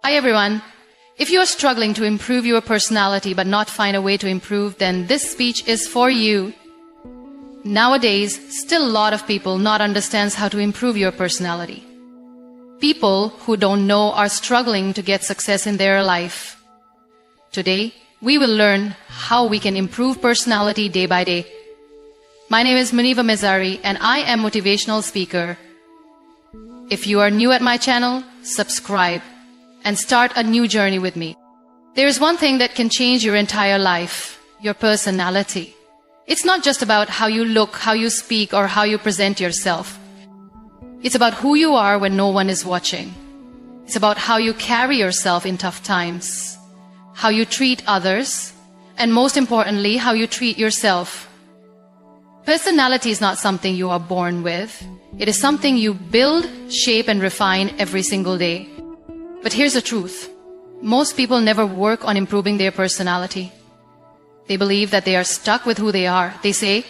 Hi everyone. If you are struggling to improve your personality but not find a way to improve, then this speech is for you. Nowadays, still a lot of people not understands how to improve your personality. People who don't know are struggling to get success in their life. Today, we will learn how we can improve personality day by day. My name is Muniba Mazari and I am motivational speaker. If you are new at my channel, subscribe and start a new journey with me. There is one thing that can change your entire life, your personality. It's not just about how you look, how you speak, or how you present yourself. It's about who you are when no one is watching. It's about how you carry yourself in tough times, how you treat others, and most importantly, how you treat yourself. Personality is not something you are born with. It is something you build, shape, and refine every single day. But here's the truth. Most people never work on improving their personality. They believe that they are stuck with who they are. They say,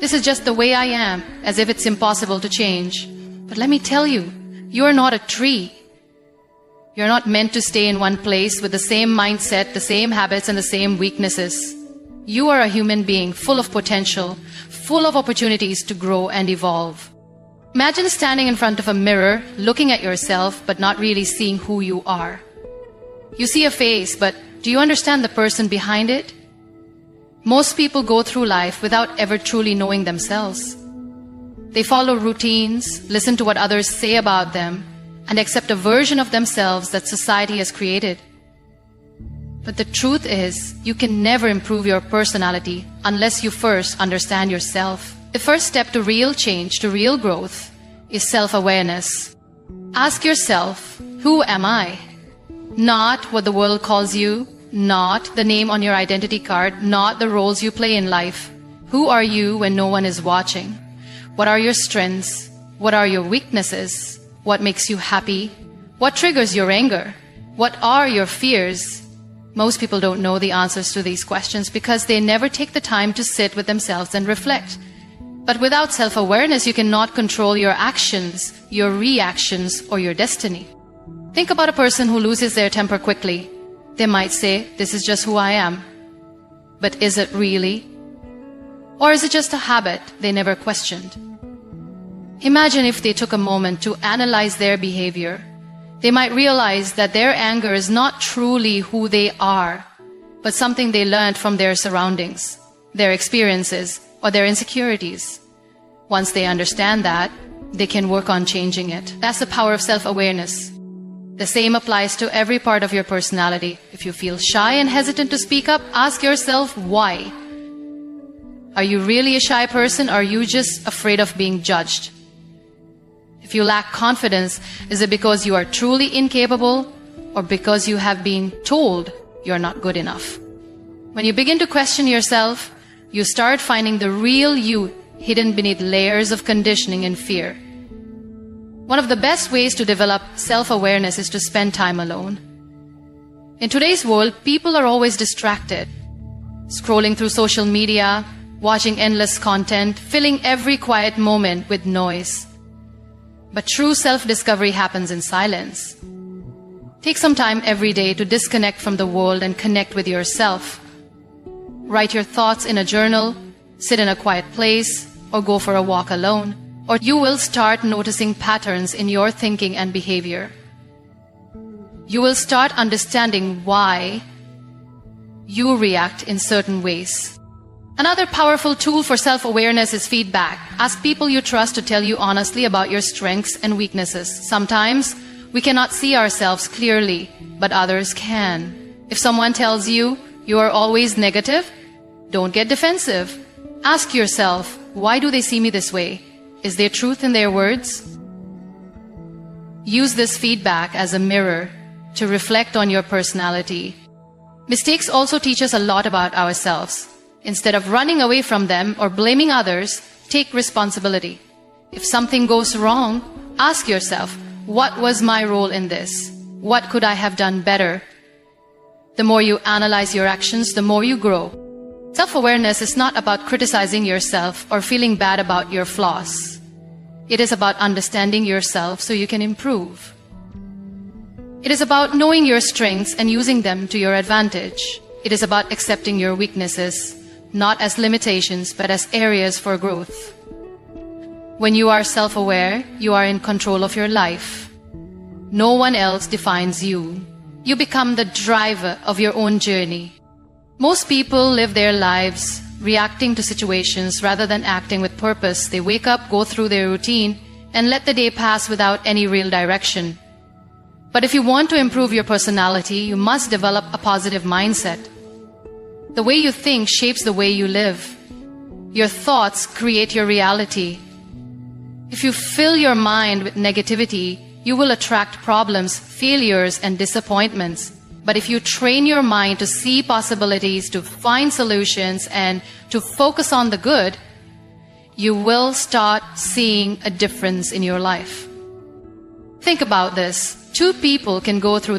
"This is just the way I am," as if it's impossible to change. But let me tell you, you are not a tree. You're not meant to stay in one place with the same mindset, the same habits, and the same weaknesses. You are a human being full of potential, full of opportunities to grow and evolve. Imagine standing in front of a mirror, looking at yourself, but not really seeing who you are. You see a face, but do you understand the person behind it? Most people go through life without ever truly knowing themselves. They follow routines, listen to what others say about them, and accept a version of themselves that society has created. But the truth is, you can never improve your personality unless you first understand yourself. The first step to real change, to real growth, is self-awareness. Ask yourself, who am I? Not what the world calls you, not the name on your identity card, not the roles you play in life. Who are you when no one is watching? What are your strengths? What are your weaknesses? What makes you happy? What triggers your anger? What are your fears? Most people don't know the answers to these questions because they never take the time to sit with themselves and reflect. But without self-awareness, you cannot control your actions, your reactions, or your destiny. Think about a person who loses their temper quickly. They might say, "This is just who I am." But is it really? Or is it just a habit they never questioned? Imagine if they took a moment to analyze their behavior. They might realize that their anger is not truly who they are, but something they learned from their surroundings, their experiences, or their insecurities. Once they understand that, they can work on changing it. That's the power of self-awareness. The same applies to every part of your personality. If you feel shy and hesitant to speak up, ask yourself why. Are you really a shy person, or are you just afraid of being judged? If you lack confidence, is it because you are truly incapable, or because you have been told you're not good enough? When you begin to question yourself, you start finding the real you hidden beneath layers of conditioning and fear. One of the best ways to develop self-awareness is to spend time alone. In today's world, people are always distracted, scrolling through social media, watching endless content, filling every quiet moment with noise. But true self-discovery happens in silence. Take some time every day to disconnect from the world and connect with yourself. Write your thoughts in a journal, sit in a quiet place, or go for a walk alone, or you will start noticing patterns in your thinking and behavior. You will start understanding why you react in certain ways. Another powerful tool for self-awareness is feedback. Ask people you trust to tell you honestly about your strengths and weaknesses. Sometimes we cannot see ourselves clearly, but others can. If someone tells you you are always negative, don't get defensive. Ask yourself, why do they see me this way? Is there truth in their words? Use this feedback as a mirror to reflect on your personality. Mistakes also teach us a lot about ourselves. Instead of running away from them or blaming others, take responsibility. If something goes wrong, ask yourself, what was my role in this? What could I have done better? The more you analyze your actions, the more you grow. Self-awareness is not about criticizing yourself or feeling bad about your flaws. It is about understanding yourself so you can improve. It is about knowing your strengths and using them to your advantage. It is about accepting your weaknesses, not as limitations, but as areas for growth. When you are self-aware, you are in control of your life. No one else defines you. You become the driver of your own journey. Most people live their lives reacting to situations rather than acting with purpose. They wake up, go through their routine, and let the day pass without any real direction. But if you want to improve your personality, you must develop a positive mindset. The way you think shapes the way you live. Your thoughts create your reality. If you fill your mind with negativity, you will attract problems, failures, and disappointments. But if you train your mind to see possibilities, to find solutions, and to focus on the good, you will start seeing a difference in your life. Think about this. Two people can go through